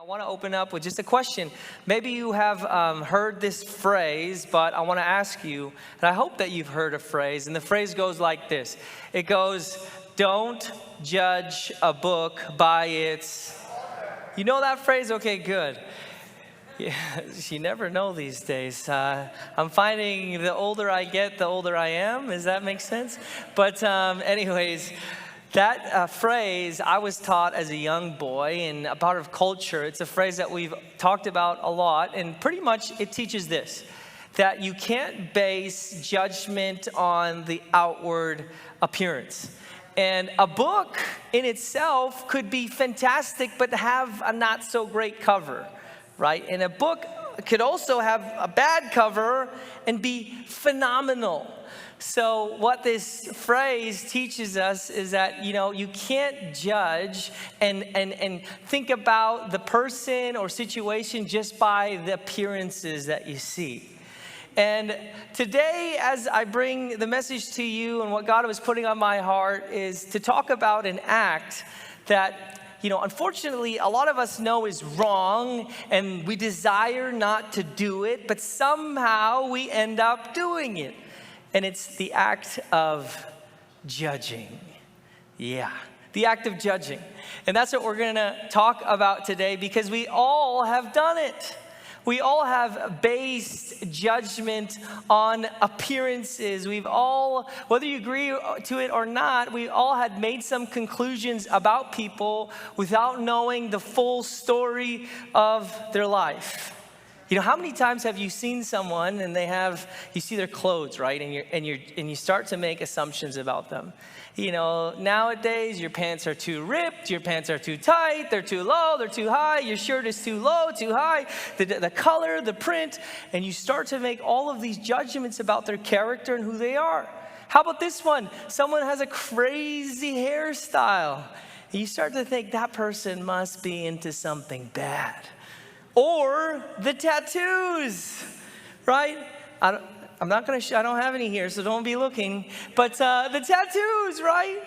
I want to open up with just a question. Maybe you have heard this phrase, but I want to ask you, and I hope that you've heard a phrase, and the phrase goes like this. It goes, don't judge a book by its... You know that phrase? Okay, good. Yeah, you never know these days. I'm finding the older I get, the older I am. Does that make sense? But anyways... That phrase I was taught as a young boy, and a part of culture. It's a phrase that we've talked about a lot, and pretty much it teaches this, that you can't base judgment on the outward appearance. And a book in itself could be fantastic, but have a not so great cover, right? And a book could also have a bad cover and be phenomenal. So what this phrase teaches us is that, you can't judge and think about the person or situation just by the appearances that you see. And today, as I bring the message to you and what God was putting on my heart is to talk about an act that, unfortunately, a lot of us know is wrong and we desire not to do it, but somehow we end up doing it. And it's the act of judging. Yeah, the act of judging. And that's what we're going to talk about today because we all have done it. We all have based judgment on appearances. We've all, whether you agree to it or not, we all had made some conclusions about people without knowing the full story of their life. How many times have you seen someone and you see their clothes, right? And you start to make assumptions about them. Nowadays your pants are too ripped, your pants are too tight, they're too low, they're too high, your shirt is too low, too high, the color, the print, and you start to make all of these judgments about their character and who they are. How about this one? Someone has a crazy hairstyle, and you start to think that person must be into something bad. Or the tattoos, right? I don't have any here, so don't be looking. But the tattoos, right?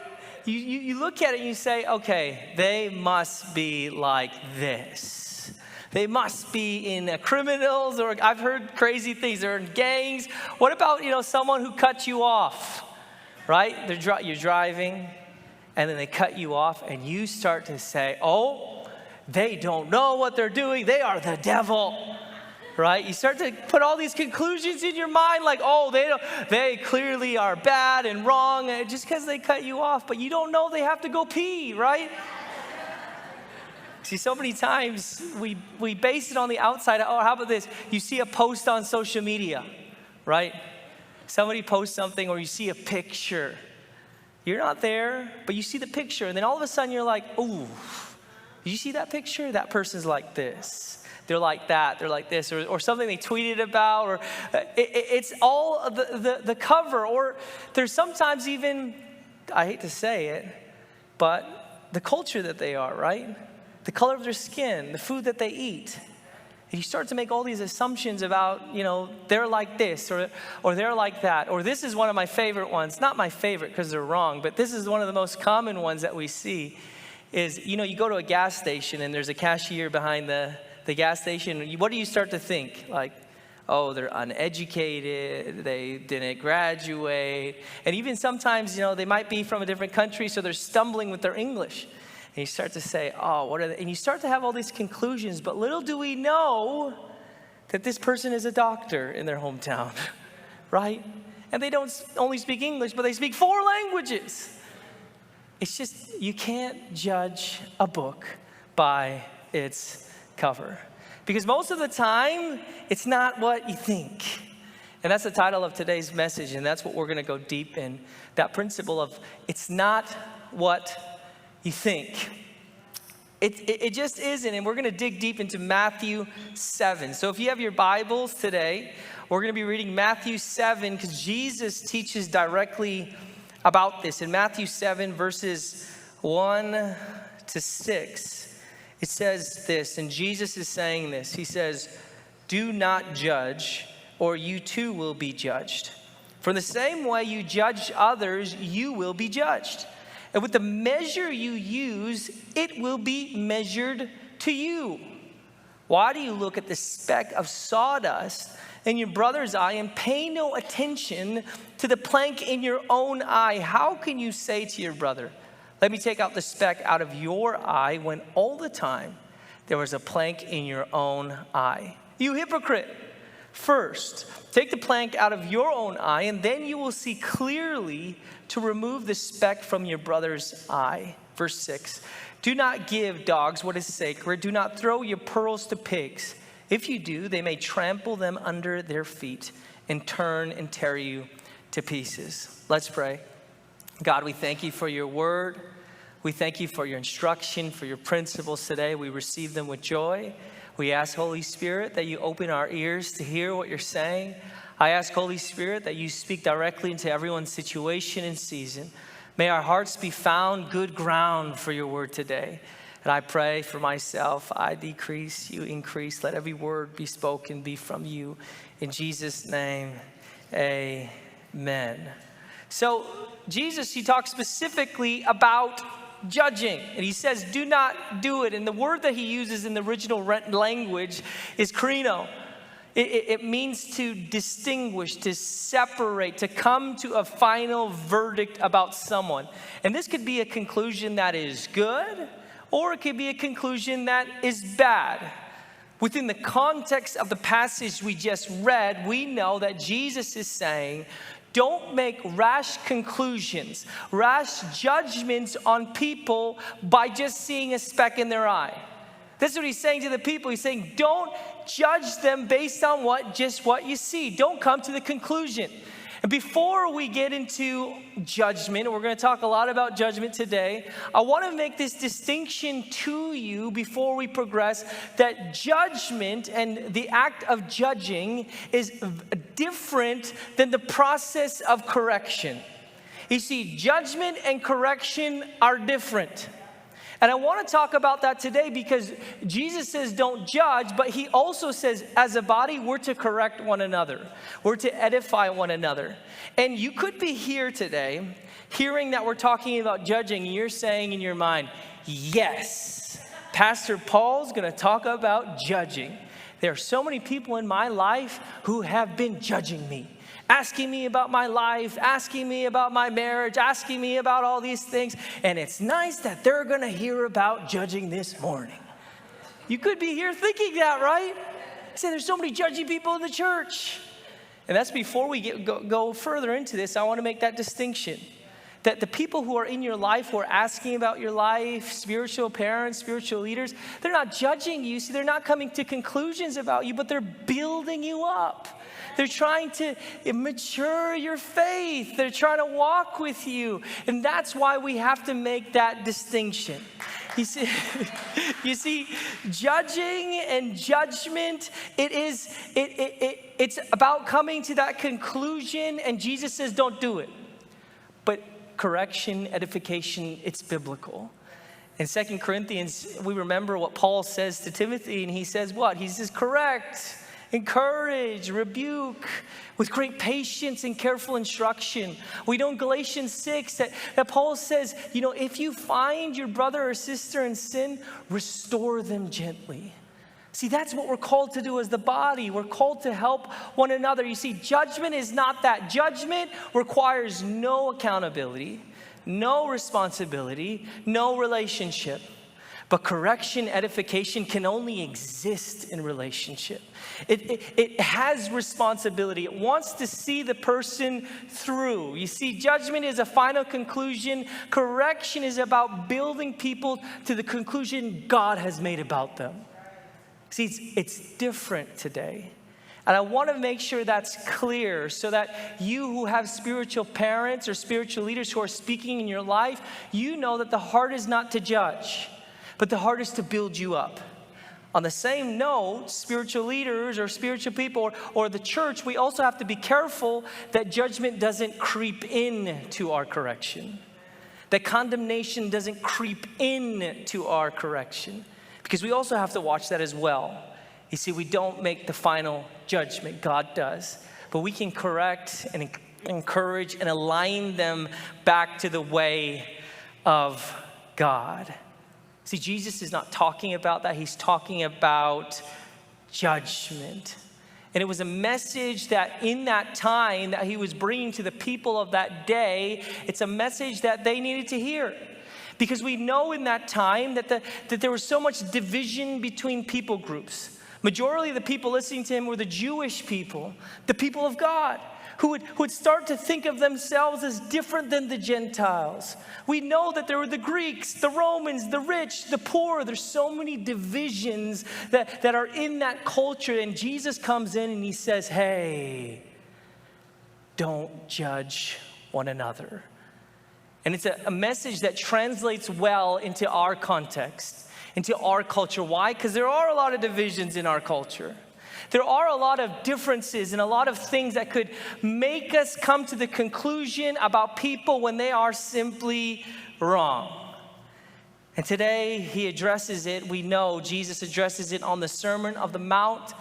You look at it and you say, okay, they must be like this. They must be in criminals, or I've heard crazy things. They're in gangs. What about, someone who cuts you off, right? You're driving, and then they cut you off, and you start to say, oh, they don't know what they're doing. They are the devil, right? You start to put all these conclusions in your mind like, oh, they clearly are bad and wrong just because they cut you off, but you don't know they have to go pee, right? See, so many times we base it on the outside. Oh, how about this? You see a post on social media, right? Somebody posts something or you see a picture. You're not there, but you see the picture, and then all of a sudden you're like, ooh, did you see that picture? That person's like this. They're like that. They're like this. Or something they tweeted about. Or it's all the cover. Or there's sometimes even, I hate to say it, but the culture that they are, right? The color of their skin, the food that they eat. And you start to make all these assumptions about, they're like this or they're like that. Or this is one of my favorite ones. Not my favorite because they're wrong, but this is one of the most common ones that we see. Is, you go to a gas station and there's a cashier behind the gas station. What do you start to think? Like, oh, they're uneducated, they didn't graduate. And even sometimes, they might be from a different country, so they're stumbling with their English. And you start to say, oh, what are they? And you start to have all these conclusions, but little do we know that this person is a doctor in their hometown, right? And they don't only speak English, but they speak 4 languages. It's just, you can't judge a book by its cover. Because most of the time, it's not what you think. And that's the title of today's message, and that's what we're going to go deep in. That principle of, it's not what you think. It just isn't, and we're going to dig deep into Matthew 7. So if you have your Bibles today, we're going to be reading Matthew 7, because Jesus teaches directly about this. In Matthew 7, verses 1 to 6, it says this, and Jesus is saying this. He says, do not judge, or you too will be judged. For the same way you judge others, you will be judged. And with the measure you use, it will be measured to you. Why do you look at the speck of sawdust in your brother's eye and pay no attention to the plank in your own eye? How can you say to your brother, let me take out the speck out of your eye, when all the time there was a plank in your own eye? You hypocrite! First, take the plank out of your own eye, and then you will see clearly to remove the speck from your brother's eye. Verse 6, do not give dogs what is sacred. Do not throw your pearls to pigs. If you do, they may trample them under their feet and turn and tear you to pieces. Let's pray. God, we thank you for your word. We thank you for your instruction, for your principles today. We receive them with joy. We ask, Holy Spirit, that you open our ears to hear what you're saying. I ask, Holy Spirit, that you speak directly into everyone's situation and season. May our hearts be found good ground for your word today. And I pray for myself, I decrease, you increase. Let every word be spoken be from you. In Jesus' name, amen. So Jesus, he talks specifically about judging. And he says, do not do it. And the word that he uses in the original language is krino. It means to distinguish, to separate, to come to a final verdict about someone. And this could be a conclusion that is good, or it could be a conclusion that is bad. Within the context of the passage we just read, we know that Jesus is saying, don't make rash conclusions, rash judgments on people by just seeing a speck in their eye. This is what he's saying to the people. He's saying, don't judge them based on what you see. Don't come to the conclusion. And before we get into judgment, we're going to talk a lot about judgment today. I want to make this distinction to you before we progress, that judgment and the act of judging is different than the process of correction. You see, judgment and correction are different. And I want to talk about that today because Jesus says don't judge, but he also says as a body, we're to correct one another. We're to edify one another. And you could be here today hearing that we're talking about judging, and you're saying in your mind, yes, Pastor Paul's going to talk about judging. There are so many people in my life who have been judging me. Asking me about my life, asking me about my marriage, asking me about all these things. And it's nice that they're going to hear about judging this morning. You could be here thinking that, right? Say there's so many judgy people in the church. And that's before we go further into this, I want to make that distinction. That the people who are in your life, who are asking about your life, spiritual parents, spiritual leaders, they're not judging you. See, they're not coming to conclusions about you, but they're building you up. They're trying to mature your faith. They're trying to walk with you. And that's why we have to make that distinction. You see, judging and judgment, it's about coming to that conclusion, and Jesus says don't do it. But correction, edification, it's biblical. In 2 Corinthians, we remember what Paul says to Timothy, and he says what? He says correct, encourage, rebuke with great patience and careful instruction. We know in Galatians 6 that Paul says, if you find your brother or sister in sin, restore them gently. See, that's what we're called to do as the body. We're called to help one another. You see, judgment is not that. Judgment requires no accountability, no responsibility, no relationship. But correction, edification can only exist in relationship. It has responsibility. It wants to see the person through. You see, judgment is a final conclusion. Correction is about building people to the conclusion God has made about them. See, it's different today. And I want to make sure that's clear so that you who have spiritual parents or spiritual leaders who are speaking in your life, you know that the heart is not to judge, but the heart is to build you up. On the same note, spiritual leaders or spiritual people or the church, we also have to be careful that judgment doesn't creep into our correction. That condemnation doesn't creep into our correction. Because we also have to watch that as well. You see, we don't make the final judgment, God does. But we can correct and encourage and align them back to the way of God. See, Jesus is not talking about that. He's talking about judgment. And it was a message that in that time that he was bringing to the people of that day, it's a message that they needed to hear. Because we know in that time that there was so much division between people groups. Majority of the people listening to him were the Jewish people, the people of God, who would start to think of themselves as different than the Gentiles. We know that there were the Greeks, the Romans, the rich, the poor. There's so many divisions that are in that culture. And Jesus comes in and he says, hey, don't judge one another. And it's a message that translates well into our context, into our culture. Why? Because there are a lot of divisions in our culture. There are a lot of differences and a lot of things that could make us come to the conclusion about people when they are simply wrong. And today he addresses it. We know Jesus addresses it on the Sermon on the Mount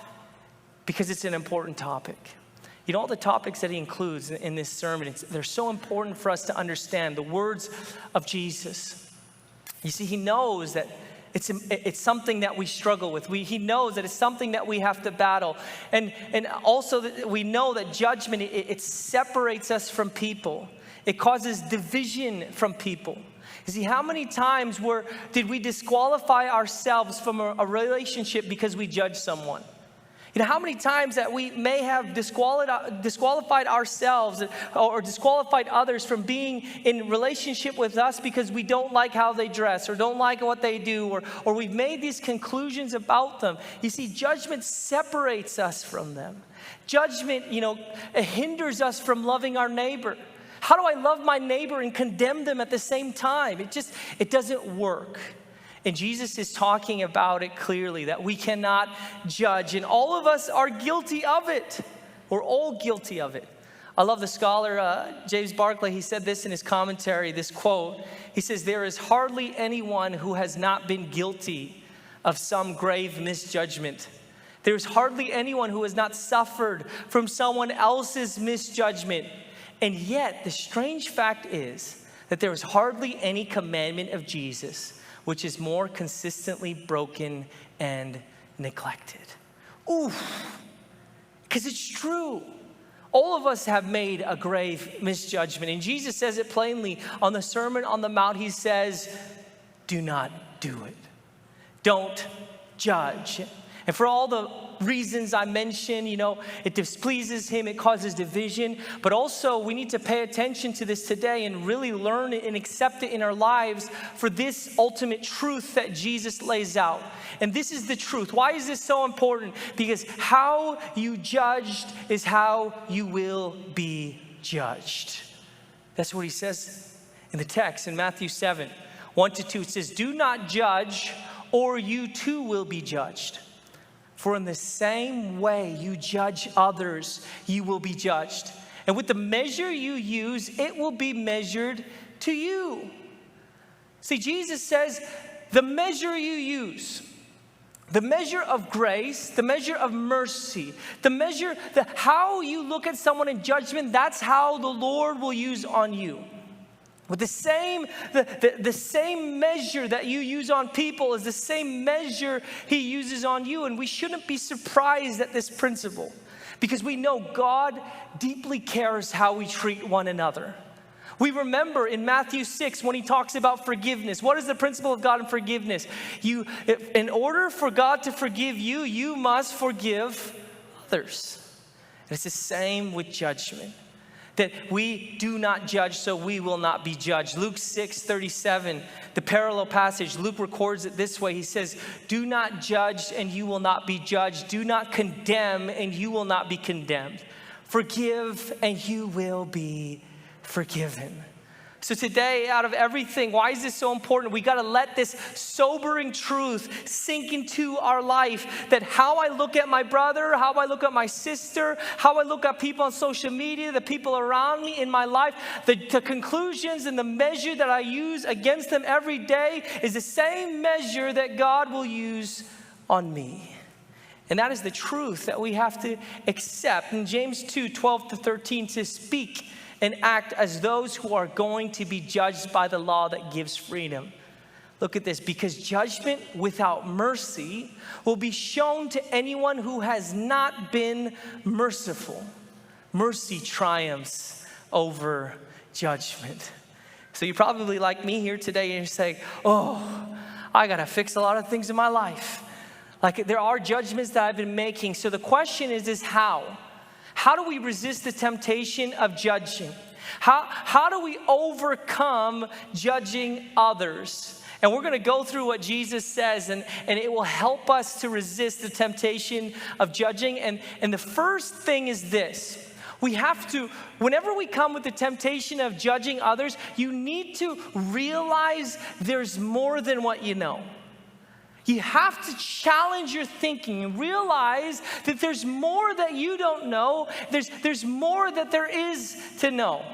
because it's an important topic. You know, all the topics that he includes in this sermon, they're so important for us to understand the words of Jesus. You see, he knows that it's something that we struggle with. He knows that it's something that we have to battle. And also that we know that judgment, it separates us from people. It causes division from people. You see, how many times did we disqualify ourselves from a relationship because we judged someone? You know, how many times that we may have disqualified ourselves or disqualified others from being in relationship with us because we don't like how they dress or don't like what they do, or we've made these conclusions about them. You see, judgment separates us from them. Judgment, it hinders us from loving our neighbor. How do I love my neighbor and condemn them at the same time? It doesn't work. And Jesus is talking about it clearly, that we cannot judge. And all of us are guilty of it. We're all guilty of it. I love the scholar, James Barclay. He said this in his commentary, this quote. He says, there is hardly anyone who has not been guilty of some grave misjudgment. There's hardly anyone who has not suffered from someone else's misjudgment. And yet, the strange fact is that there is hardly any commandment of Jesus which is more consistently broken and neglected. Ooh, because it's true. All of us have made a grave misjudgment. And Jesus says it plainly on the Sermon on the Mount. He says, do not do it. Don't judge. And for all the reasons I mentioned, it displeases him, it causes division. But also we need to pay attention to this today and really learn it and accept it in our lives for this ultimate truth that Jesus lays out. And this is the truth. Why is this so important? Because how you judged is how you will be judged. That's what he says in the text in Matthew 7, 1-2. It says, do not judge, or you too will be judged. For in the same way you judge others, you will be judged. And with the measure you use, it will be measured to you. See, Jesus says, the measure you use, the measure of grace, the measure of mercy, how you look at someone in judgment, that's how the Lord will use on you. With the same measure that you use on people is the same measure he uses on you. And we shouldn't be surprised at this principle, because we know God deeply cares how we treat one another. We remember in Matthew 6 when he talks about forgiveness. What is the principle of God in forgiveness? In order for God to forgive you, you must forgive others. And it's the same with judgment. That we do not judge, so we will not be judged. Luke 6:37, the parallel passage, Luke records it this way. He says, do not judge and you will not be judged. Do not condemn and you will not be condemned. Forgive and you will be forgiven. So today, out of everything, why is this so important? We got to let this sobering truth sink into our life, that how I look at my brother, how I look at my sister, how I look at people on social media, the people around me in my life, the conclusions and the measure that I use against them every day is the same measure that God will use on me. And that is the truth that we have to accept. In James 2:12-13 says, speak and act as those who are going to be judged by the law that gives freedom. Look at this. Because judgment without mercy will be shown to anyone who has not been merciful. Mercy triumphs over judgment. So you're probably like me here today and you're saying, oh, I got to fix a lot of things in my life. Like there are judgments that I've been making. So the question is how? How do we resist the temptation of judging? How do we overcome judging others? And we're going to go through what Jesus says, and it will help us to resist the temptation of judging. And the first thing is this. We have to, whenever we come with the temptation of judging others, you need to realize there's more than what you know. You have to challenge your thinking and realize that there's more that you don't know. There's more that there is to know.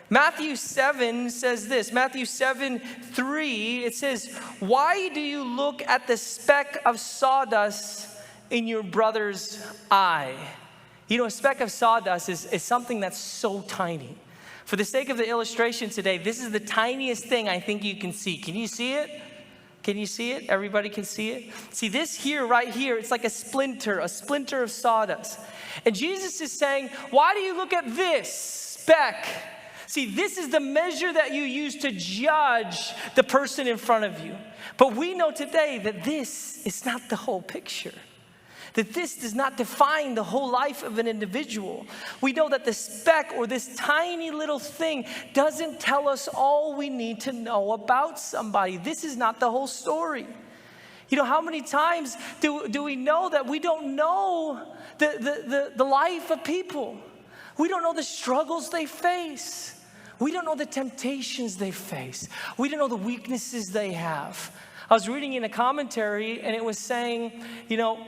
Matthew 7 says this, Matthew 7:3, it says, why do you look at the speck of sawdust in your brother's eye? You know, a speck of sawdust is something that's so tiny. For the sake of the illustration today, this is the tiniest thing I think you can see. Can you see it? Can you see it? Everybody can see it? See this here, right here, it's like a splinter of sawdust. And Jesus is saying, why do you look at this speck? See, this is the measure that you use to judge the person in front of you. But we know today that this is not the whole picture. That this does not define the whole life of an individual. We know that the speck or this tiny little thing doesn't tell us all we need to know about somebody. This is not the whole story. You know, how many times do we know that we don't know the life of people? We don't know the struggles they face. We don't know the temptations they face. We don't know the weaknesses they have. I was reading in a commentary and it was saying, you know,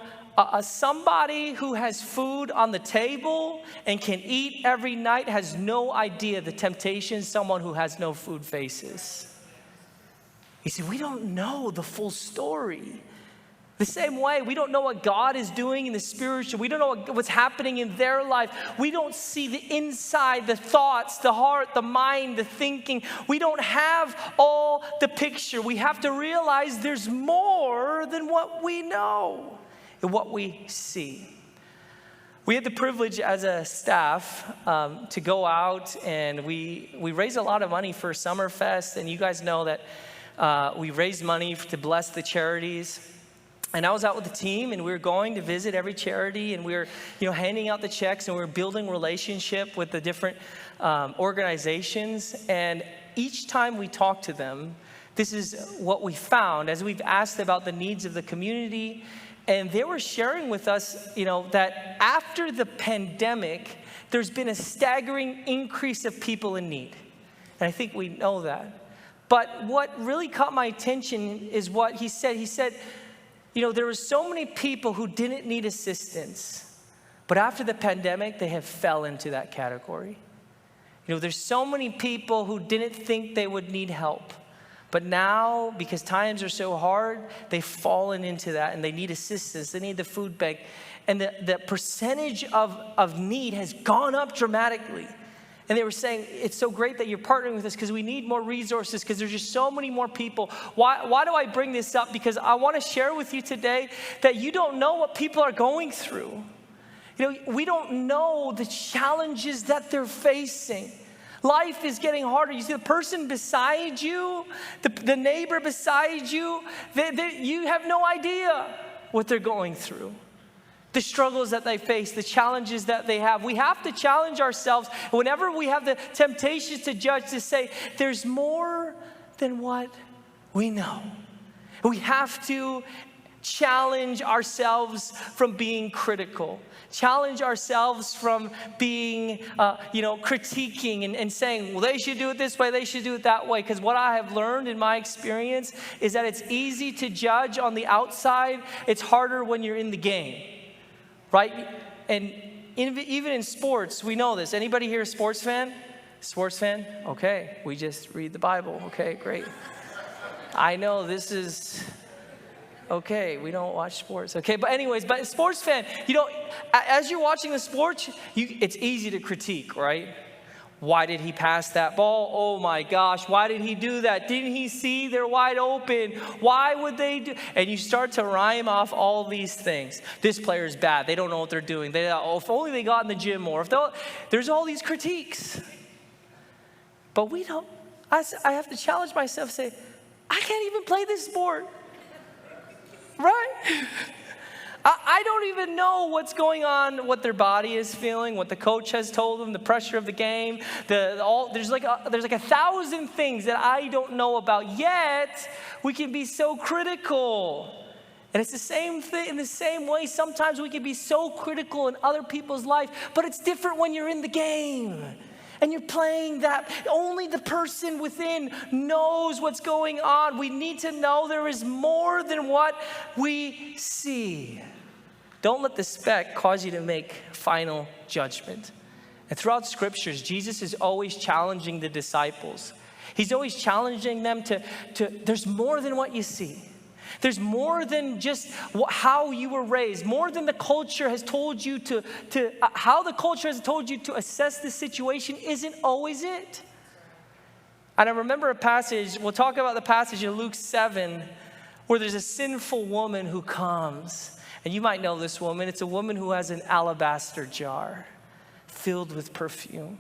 somebody who has food on the table and can eat every night has no idea the temptations someone who has no food faces. You see, we don't know the full story. The same way, we don't know what God is doing in the spiritual. We don't know what's happening in their life. We don't see the inside, the thoughts, the heart, the mind, the thinking. We don't have all the picture. We have to realize there's more than what we know and what we see. We had the privilege as a staff to go out, and we raised a lot of money for Summerfest. And you guys know that we raised money to bless the charities. And I was out with the team, and we were going to visit every charity, and we were, handing out the checks, and we were building relationship with the different organizations. And each time we talked to them, this is what we found as we've asked about the needs of the community. And they were sharing with us, that after the pandemic, there's been a staggering increase of people in need. And I think we know that. But what really caught my attention is what he said. He said, there were so many people who didn't need assistance, but after the pandemic, they have fell into that category. There's so many people who didn't think they would need help, but now, because times are so hard, they've fallen into that and they need assistance. They need the food bank. And the percentage of need has gone up dramatically. And they were saying, it's so great that you're partnering with us because we need more resources because there's just so many more people. Why do I bring this up? Because I want to share with you today that you don't know what people are going through. We don't know the challenges that they're facing. Life is getting harder. You see the person beside you, the neighbor beside you, you have no idea what they're going through. The struggles that they face, the challenges that they have. We have to challenge ourselves whenever we have the temptation to judge, to say, there's more than what we know. We have to challenge ourselves from being critical. Challenge ourselves from being, critiquing and saying, well, they should do it this way, they should do it that way. Because what I have learned in my experience is that it's easy to judge on the outside. It's harder when you're in the game. Right? And even in sports, we know this. Anybody here a sports fan? Sports fan? Okay, we just read the Bible. Okay, great. I know this is, okay, we don't watch sports. Okay, but anyways, but sports fan, as you're watching the sports, it's easy to critique, right? Why did he pass that ball? Oh my gosh, why did he do that? Didn't he see they're wide open? Why would they do? And you start to rhyme off all these things. This player is bad. They don't know what they're doing. If only they got in the gym more. There's all these critiques. But we don't. I have to challenge myself, say, I can't even play this sport. Right? I don't even know what's going on, what their body is feeling, what the coach has told them, the pressure of the game. There's like 1,000 things that I don't know about, yet we can be so critical. And it's the same thing, in the same way, sometimes we can be so critical in other people's life, but it's different when you're in the game. And you're playing that. Only the person within knows what's going on. We need to know there is more than what we see. Don't let the speck cause you to make final judgment. And throughout scriptures, Jesus is always challenging the disciples. He's always challenging them to there's more than what you see. There's more than just how you were raised, more than the culture has told you how the culture has told you to assess the situation isn't always it. And I remember a passage, we'll talk about the passage in Luke 7, where there's a sinful woman who comes. And you might know this woman. It's a woman who has an alabaster jar filled with perfume.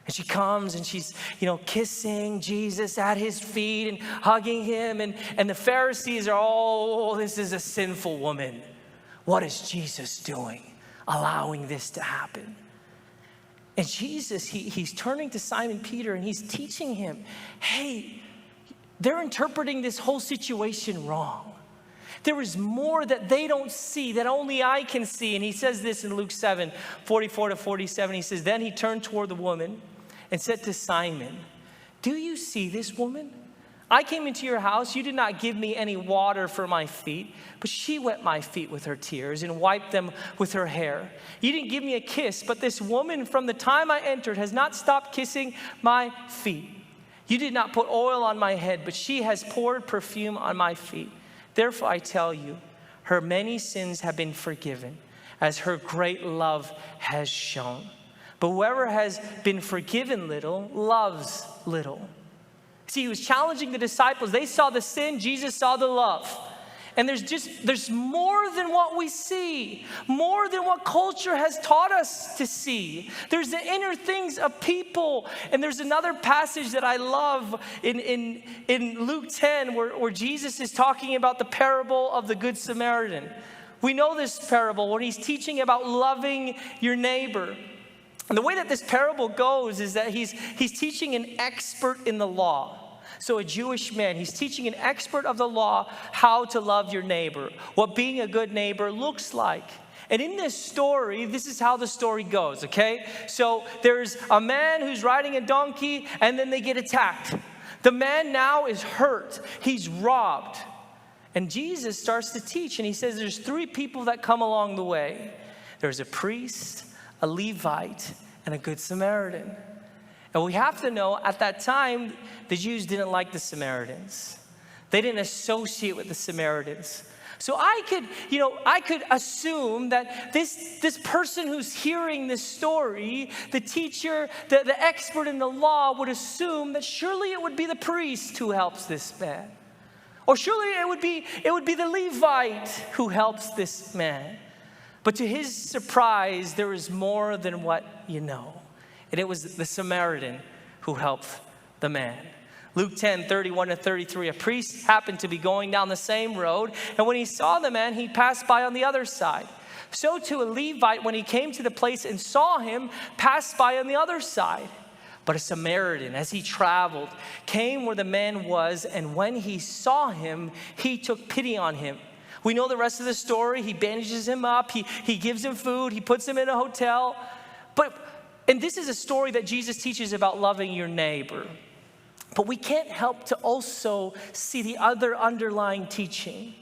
And she comes and she's, kissing Jesus at his feet and hugging him. And the Pharisees are, oh, this is a sinful woman. What is Jesus doing, allowing this to happen? And Jesus, he's turning to Simon Peter and he's teaching him, hey, they're interpreting this whole situation wrong. There is more that they don't see, that only I can see. And he says this in Luke 7, 44 to 47. He says, then he turned toward the woman and said to Simon, do you see this woman? I came into your house. You did not give me any water for my feet, but she wet my feet with her tears and wiped them with her hair. You didn't give me a kiss, but this woman from the time I entered has not stopped kissing my feet. You did not put oil on my head, but she has poured perfume on my feet. Therefore I tell you, her many sins have been forgiven, as her great love has shown. But whoever has been forgiven little, loves little. See, he was challenging the disciples. They saw the sin, Jesus saw the love. And there's more than what we see, more than what culture has taught us to see. There's the inner things of people. And there's another passage that I love in Luke 10 where Jesus is talking about the parable of the Good Samaritan. We know this parable when he's teaching about loving your neighbor. And the way that this parable goes is that he's teaching an expert in the law. So a Jewish man, he's teaching an expert of the law how to love your neighbor, what being a good neighbor looks like. And in this story, this is how the story goes, okay? So there's a man who's riding a donkey and then they get attacked. The man now is hurt. He's robbed. And Jesus starts to teach and he says there's 3 people that come along the way. There's a priest, a Levite, and a Good Samaritan. And we have to know at that time, the Jews didn't like the Samaritans. They didn't associate with the Samaritans. So I could assume that this person who's hearing this story, the teacher, the expert in the law would assume that surely it would be the priest who helps this man. Or surely it would be the Levite who helps this man. But to his surprise, there is more than what you know. And it was the Samaritan who helped the man. Luke 10, 31 to 33, a priest happened to be going down the same road, and when he saw the man, he passed by on the other side. So too a Levite, when he came to the place and saw him, passed by on the other side. But a Samaritan, as he traveled, came where the man was, and when he saw him, he took pity on him. We know the rest of the story. He bandages him up, he gives him food, he puts him in a hotel. And this is a story that Jesus teaches about loving your neighbor. But we can't help to also see the other underlying teaching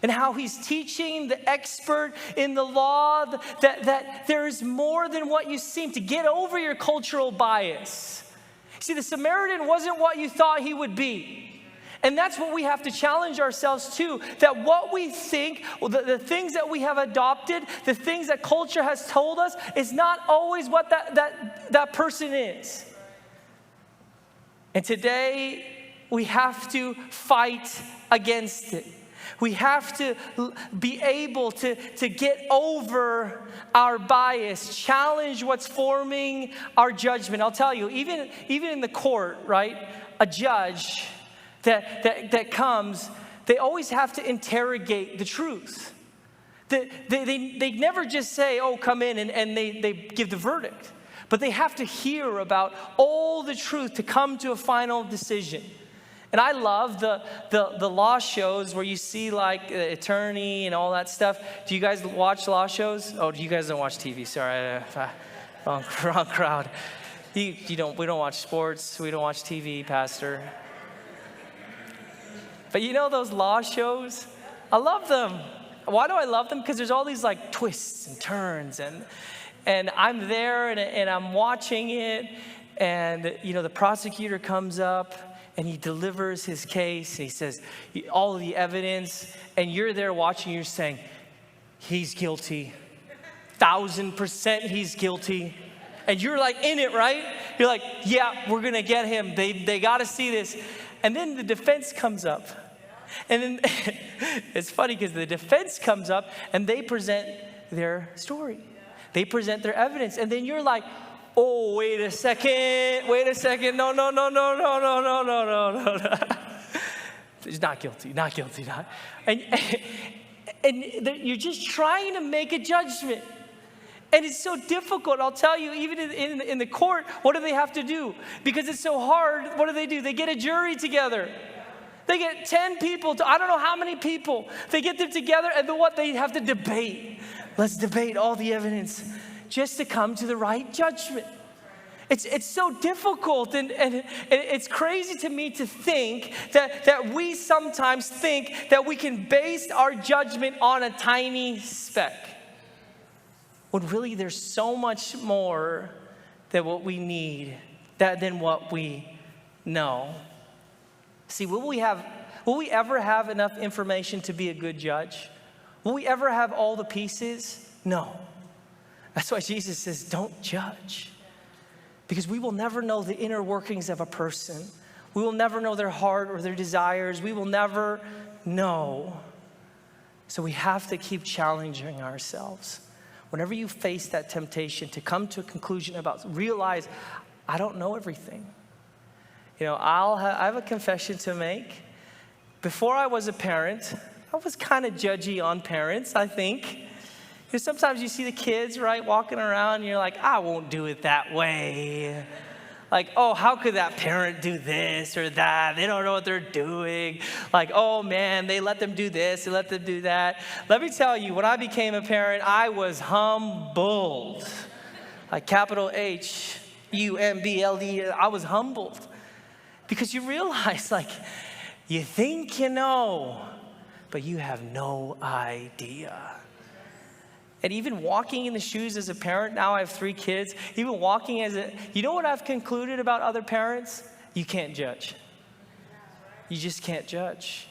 and how he's teaching the expert in the law that there is more than what you seem to get over your cultural bias. See, the Samaritan wasn't what you thought he would be. And that's what we have to challenge ourselves to, that what we think, the things that we have adopted, the things that culture has told us, is not always what that person is. And today, we have to fight against it. We have to be able to get over our bias, challenge what's forming our judgment. I'll tell you, even in the court, right, a judge that comes, they always have to interrogate the truth. They never just say, oh, come in, and they give the verdict. But they have to hear about all the truth to come to a final decision. And I love the law shows where you see like the attorney and all that stuff. Do you guys watch law shows? Oh, you guys don't watch TV. Sorry, wrong crowd. We don't watch sports. We don't watch TV, Pastor. But you know those law shows? I love them. Why do I love them? Because there's all these like twists and turns, and I'm there and I'm watching it, and you know the prosecutor comes up and he delivers his case, and he says all of the evidence, and you're there watching, you're saying, he's guilty, 1000% he's guilty. And you're like in it, right? You're like, yeah, we're gonna get him. They gotta see this. And then the defense comes up. And then it's funny because the defense comes up and they present their story. They present their evidence. And then you're like, oh, wait a second. No. He's not guilty. And you're just trying to make a judgment. And it's so difficult. I'll tell you, even in the court, what do they have to do? Because it's so hard, what do? They get a jury together. They get 10 people, I don't know how many people. They get them together, and then what? They have to debate. Let's debate all the evidence just to come to the right judgment. It's so difficult, and it's crazy to me to think that we sometimes think that we can base our judgment on a tiny speck. When really there's so much more than what we need, than what we know. See, will we ever have enough information to be a good judge? Will we ever have all the pieces? No. That's why Jesus says, don't judge. Because we will never know the inner workings of a person. We will never know their heart or their desires. We will never know. So we have to keep challenging ourselves. Whenever you face that temptation to come to a conclusion about, realize, I don't know everything. You know, I have a confession to make. Before I was a parent, I was kind of judgy on parents, I think. Because sometimes you see the kids, right, walking around, and you're like, I won't do it that way. Like, oh, how could that parent do this or that? They don't know what they're doing. Like, oh man, they let them do this, they let them do that. Let me tell you, when I became a parent, I was humbled. Like capital H-U-M-B-L-D, I was humbled. Because you realize, like, you think you know, but you have no idea. And even walking in the shoes as a parent, now I have 3 kids, even walking you know what I've concluded about other parents? You can't judge. You just can't judge.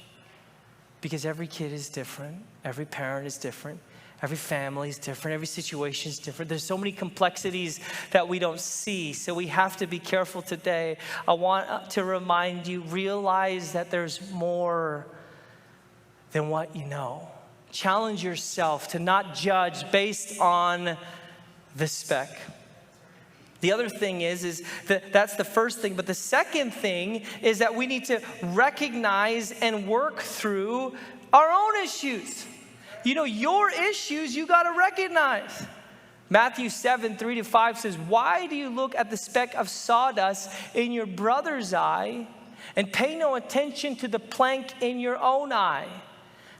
Because every kid is different, every parent is different, every family is different, every situation is different. There's so many complexities that we don't see, so we have to be careful today. I want to remind you, realize that there's more than what you know. Challenge yourself to not judge based on the speck. The other thing is that's the first thing, but the second thing is that we need to recognize and work through our own issues. You know, your issues you got to recognize. Matthew 7:3-5 says, why do you look at the speck of sawdust in your brother's eye and pay no attention to the plank in your own eye?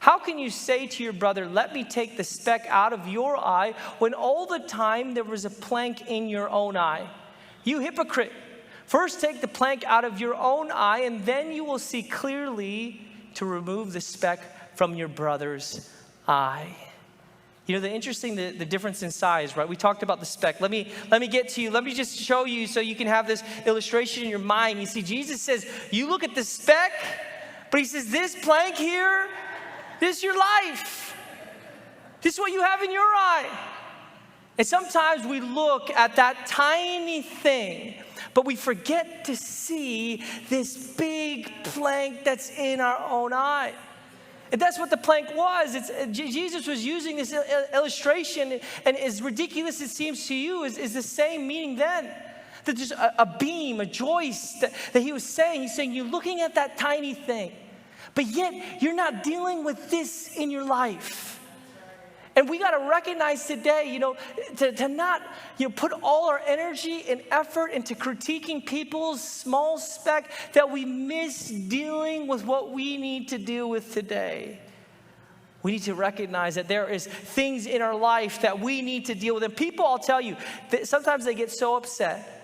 How can you say to your brother, let me take the speck out of your eye, when all the time there was a plank in your own eye? You hypocrite. First take the plank out of your own eye, and then you will see clearly to remove the speck from your brother's eye. You know, the difference in size, right? We talked about the speck. Let me get to you. Let me just show you so you can have this illustration in your mind. You see, Jesus says, you look at the speck, But he says, this plank here, this is your life. This is what you have in your eye. And sometimes we look at that tiny thing, but we forget to see this big plank that's in our own eye. And that's what the plank was. Jesus was using this illustration, and as ridiculous it seems to you, is the same meaning then. That there's a beam, a joist that he was saying. He's saying, you're looking at that tiny thing, but yet you're not dealing with this in your life. And we got to recognize today, to not, put all our energy and effort into critiquing people's small speck, that we miss dealing with what we need to deal with today. We need to recognize that there is things in our life that we need to deal with. And people, I'll tell you, sometimes they get so upset.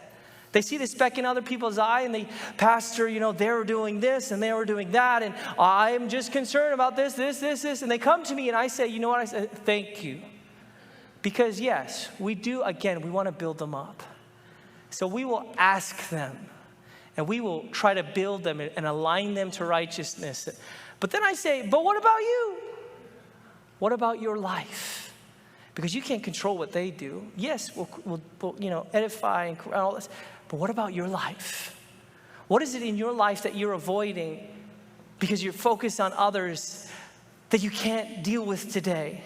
They see the speck in other people's eye and they, Pastor, they were doing this and they were doing that. And I'm just concerned about this. And they come to me and I say, you know what? I say, thank you. Because yes, we do, again, we want to build them up. So we will ask them and we will try to build them and align them to righteousness. But then I say, but what about you? What about your life? Because you can't control what they do. Yes, we'll edify and all this. But what about your life? What is it in your life that you're avoiding because you're focused on others that you can't deal with today?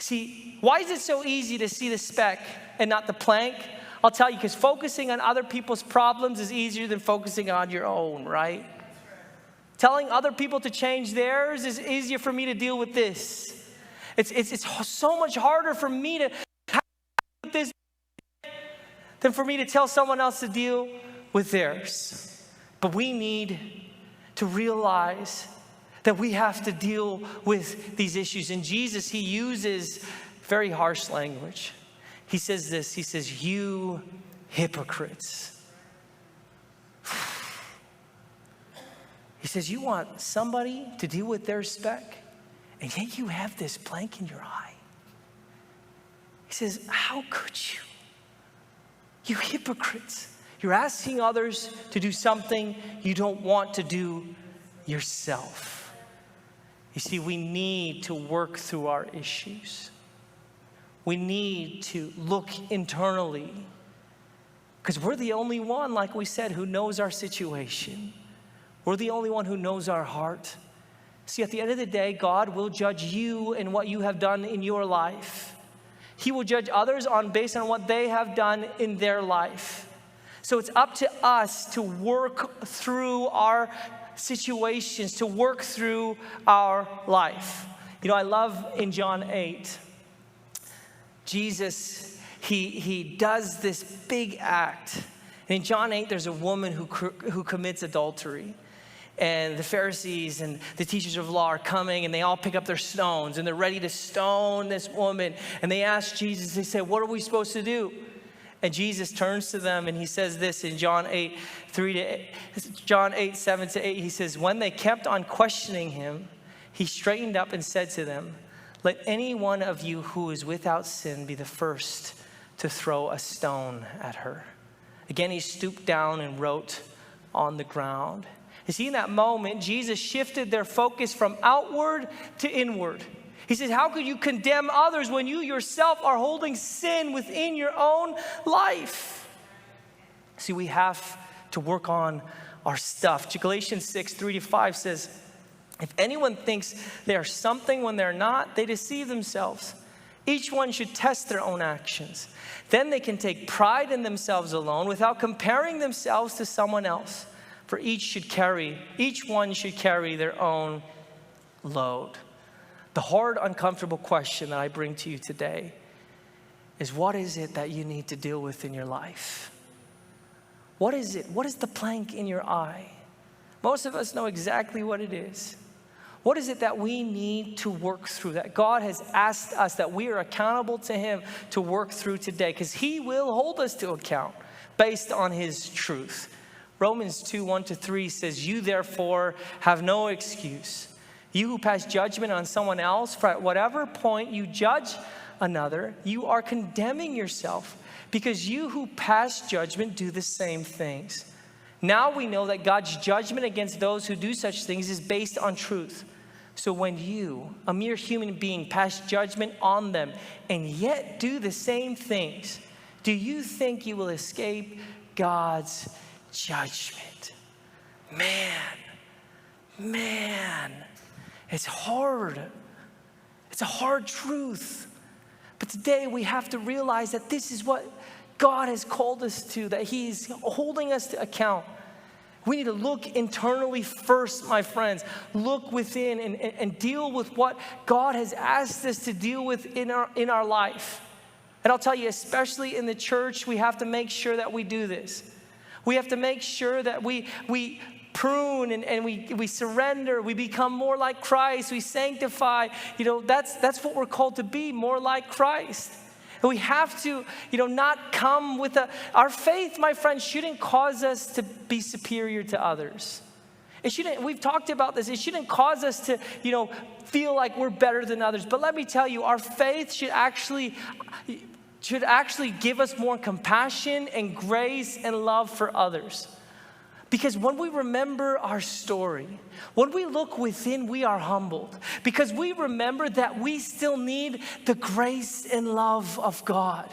See, why is it so easy to see the speck and not the plank? I'll tell you, because focusing on other people's problems is easier than focusing on your own, right? Telling other people to change theirs is easier for me to deal with this. It's so much harder for me to deal with this than for me to tell someone else to deal with theirs. But we need to realize that we have to deal with these issues. And Jesus, he uses very harsh language. He says this, he says, you hypocrites. He says, you want somebody to deal with their speck, and yet you have this plank in your eye. He says, how could you? You hypocrites. You're asking others to do something you don't want to do yourself. You see, we need to work through our issues. We need to look internally, because we're the only one, like we said, who knows our situation. We're the only one who knows our heart. See, at the end of the day, God will judge you and what you have done in your life. He will judge others based on what they have done in their life. So it's up to us to work through our situations, to work through our life. I love in John 8, Jesus, he does this big act. And in John 8, there's a woman who commits adultery. And the Pharisees and the teachers of law are coming, and they all pick up their stones, and they're ready to stone this woman. And they ask Jesus, they say, what are we supposed to do? And Jesus turns to them, and he says this in John 8, 7 to 8. He says, when they kept on questioning him, he straightened up and said to them, let any one of you who is without sin be the first to throw a stone at her. Again, he stooped down and wrote on the ground. You see, in that moment, Jesus shifted their focus from outward to inward. He says, how could you condemn others when you yourself are holding sin within your own life? See, we have to work on our stuff. Galatians 6, 3-5 says, if anyone thinks they are something when they're not, they deceive themselves. Each one should test their own actions. Then they can take pride in themselves alone without comparing themselves to someone else. For each one should carry their own load. The hard, uncomfortable question that I bring to you today is, what is it that you need to deal with in your life? What is it? What is the plank in your eye? Most of us know exactly what it is. What is it that we need to work through, that God has asked us, that we are accountable to him to work through today? Because he will hold us to account based on his truth. Romans 2, 1-3 says, you therefore have no excuse. You who pass judgment on someone else, for at whatever point you judge another, you are condemning yourself, because you who pass judgment do the same things. Now we know that God's judgment against those who do such things is based on truth. So when you, a mere human being, pass judgment on them and yet do the same things, do you think you will escape God's judgment? Man, it's hard. It's a hard truth. But today we have to realize that this is what God has called us to, that He's holding us to account. We need to look internally first, my friends. Look within and deal with what God has asked us to deal with in our life. And I'll tell you, especially in the church, we have to make sure that we do this. We have to make sure that we prune and we surrender. We become more like Christ. We sanctify. That's what we're called to be, more like Christ. And we have to, not come with our faith, my friends, shouldn't cause us to be superior to others. We've talked about this. It shouldn't cause us to, feel like we're better than others. But let me tell you, our faith should actually give us more compassion and grace and love for others. Because when we remember our story, when we look within, we are humbled. Because we remember that we still need the grace and love of God.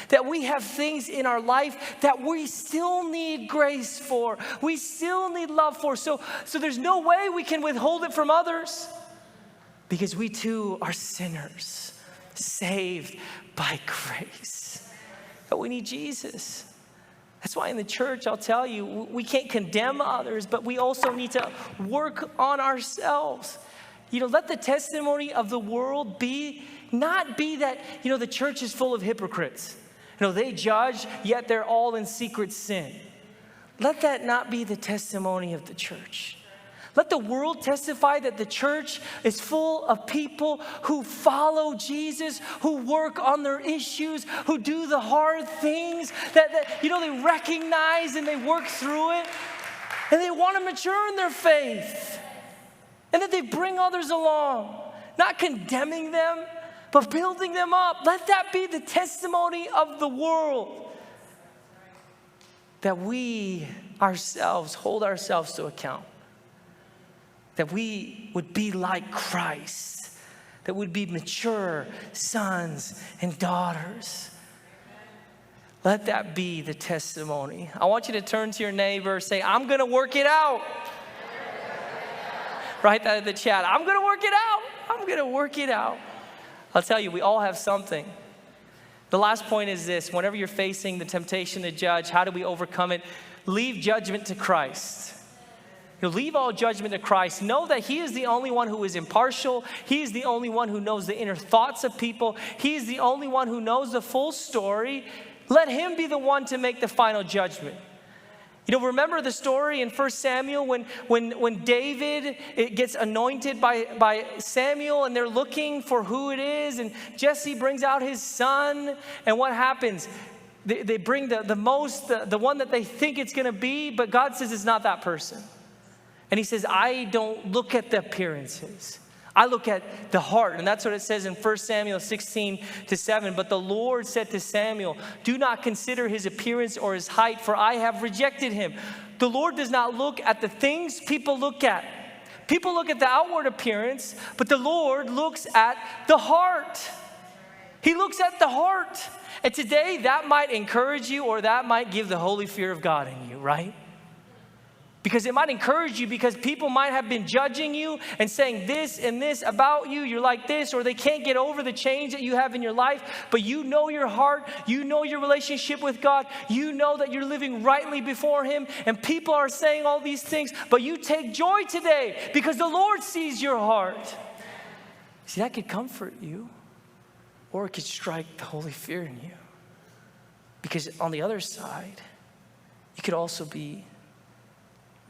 That we have things in our life that we still need grace for. We still need love for. So there's no way we can withhold it from others. Because we too are sinners, saved by grace. But we need Jesus. That's why in the church, I'll tell you, we can't condemn others, but we also need to work on ourselves. Let the testimony of the world not be that, the church is full of hypocrites. They judge, yet they're all in secret sin. Let that not be the testimony of the church. Let the world testify that the church is full of people who follow Jesus, who work on their issues, who do the hard things, that they recognize and they work through it, and they want to mature in their faith, and that they bring others along, not condemning them, but building them up. Let that be the testimony of the world, that we ourselves hold ourselves to account. That we would be like Christ, that would be mature sons and daughters. Let that be the testimony. I want you to turn to your neighbor, say, I'm going to work it out. Write that in the chat. I'm going to work it out. I'm going to work it out. I'll tell you, we all have something. The last point is this. Whenever you're facing the temptation to judge, how do we overcome it? Leave judgment to Christ. Leave all judgment to Christ. Know that He is the only one who is impartial. He is the only one who knows the inner thoughts of people. He is the only one who knows the full story. Let Him be the one to make the final judgment. Remember the story in 1 Samuel when David gets anointed by Samuel, and they're looking for who it is, and Jesse brings out his son, and what happens? They bring the one that they think it's going to be, but God says it's not that person. And He says, I don't look at the appearances. I look at the heart. And that's what it says in 1 Samuel 16-7. But the Lord said to Samuel, do not consider his appearance or his height, for I have rejected him. The Lord does not look at the things people look at. People look at the outward appearance, but the Lord looks at the heart. He looks at the heart. And today that might encourage you, or that might give the holy fear of God in you, right? Because it might encourage you, because people might have been judging you and saying this and this about you. You're like this, or they can't get over the change that you have in your life. But you know your heart. You know your relationship with God. You know that you're living rightly before Him. And people are saying all these things. But you take joy today because the Lord sees your heart. See, that could comfort you, or it could strike the holy fear in you. Because on the other side, you could also be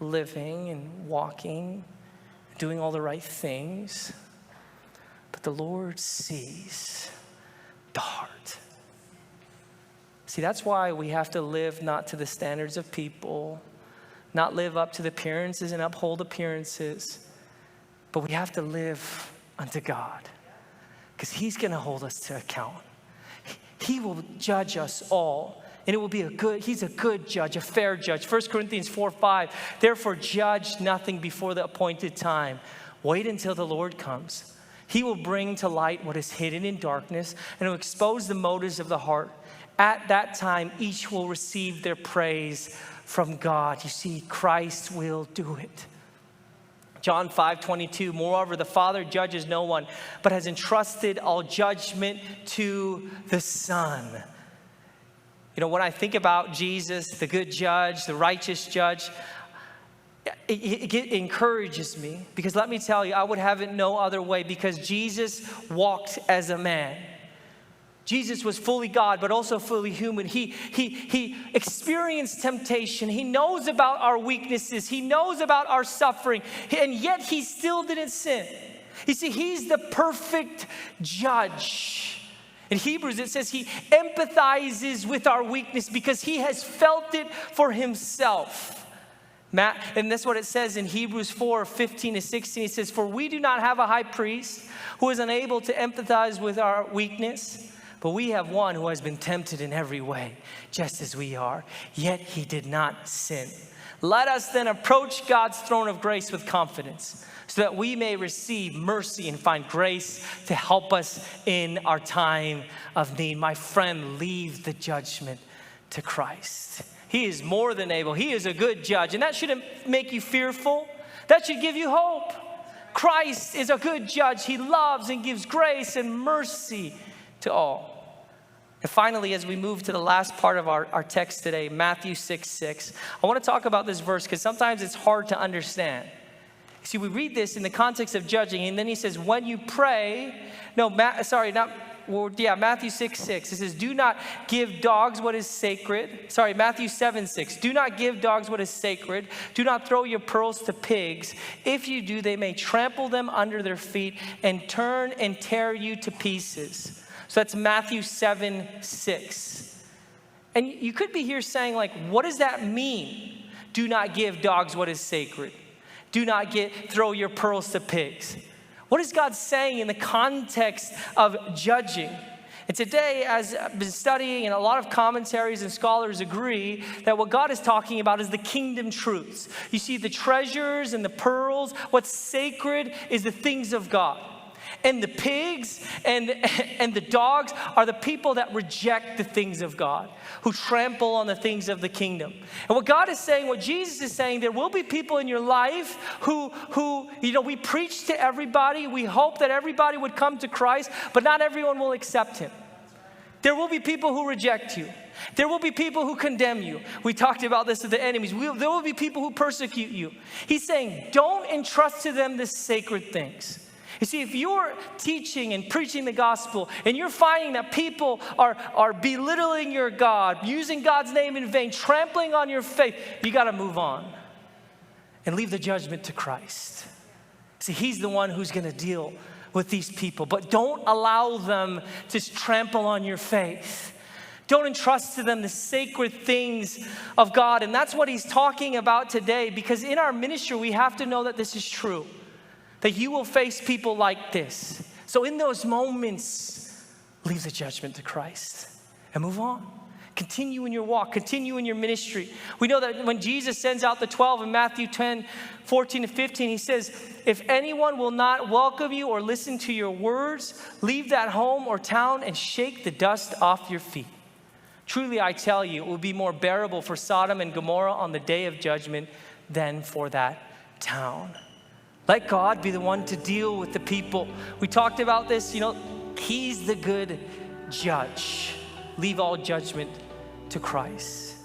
living and walking, doing all the right things. But the Lord sees the heart. See, that's why we have to live not to the standards of people, not live up to the appearances and uphold appearances, but we have to live unto God, because He's going to hold us to account. He will judge us all And it will be he's a good judge, a fair judge. 1 Corinthians 4:5, therefore judge nothing before the appointed time. Wait until the Lord comes. He will bring to light what is hidden in darkness and will expose the motives of the heart. At that time, each will receive their praise from God. You see, Christ will do it. John 5:22, moreover, the Father judges no one, but has entrusted all judgment to the Son. You know, when I think about Jesus, the good judge, the righteous judge, it encourages me, because let me tell you, I would have it no other way, because Jesus walked as a man. Jesus was fully God, but also fully human. He experienced temptation. He knows about our weaknesses. He knows about our suffering. And yet he still didn't sin. You see, he's the perfect judge. In Hebrews, it says he empathizes with our weakness because he has felt it for himself. And that's what it says in Hebrews 4:15-16. It says, for we do not have a high priest who is unable to empathize with our weakness, but we have one who has been tempted in every way, just as we are, yet he did not sin. Let us then approach God's throne of grace with confidence, so that we may receive mercy and find grace to help us in our time of need. My friend, leave the judgment to Christ. He is more than able. He is a good judge, and that shouldn't make you fearful. That should give you hope. Christ is a good judge. He loves and gives grace and mercy to all. And finally, as we move to the last part of our text today, Matthew 6:6, I want to talk about this verse because sometimes it's hard to understand. See, we read this in the context of judging, and then he says, when you pray, Matthew 6:6, it says, do not give dogs what is sacred. Matthew 7:6, do not give dogs what is sacred. Do not throw your pearls to pigs. If you do, they may trample them under their feet and turn and tear you to pieces. So that's Matthew 7:6. And you could be here saying, like, what does that mean? Do not give dogs what is sacred. Do not throw your pearls to pigs. What is God saying in the context of judging? And today, as I've been studying, and a lot of commentaries and scholars agree that what God is talking about is the kingdom truths. You see, the treasures and the pearls, what's sacred is the things of God. And the pigs and the dogs are the people that reject the things of God, who trample on the things of the kingdom. And what God is saying, what Jesus is saying, there will be people in your life who we preach to everybody. We hope that everybody would come to Christ, but not everyone will accept him. There will be people who reject you. There will be people who condemn you. We talked about this with the enemies. There will be people who persecute you. He's saying, don't entrust to them the sacred things. You see, if you're teaching and preaching the gospel and you're finding that people are belittling your God, using God's name in vain, trampling on your faith, you got to move on and leave the judgment to Christ. See, he's the one who's going to deal with these people, but don't allow them to trample on your faith. Don't entrust to them the sacred things of God. And that's what he's talking about today, because in our ministry, we have to know that this is true. That you will face people like this. So in those moments, leave the judgment to Christ and move on. Continue in your walk, continue in your ministry. We know that when Jesus sends out the 12 in Matthew 10:14-15, he says, if anyone will not welcome you or listen to your words, leave that home or town and shake the dust off your feet. Truly, I tell you, it will be more bearable for Sodom and Gomorrah on the day of judgment than for that town. Let God be the one to deal with the people. We talked about this, he's the good judge. Leave all judgment to Christ.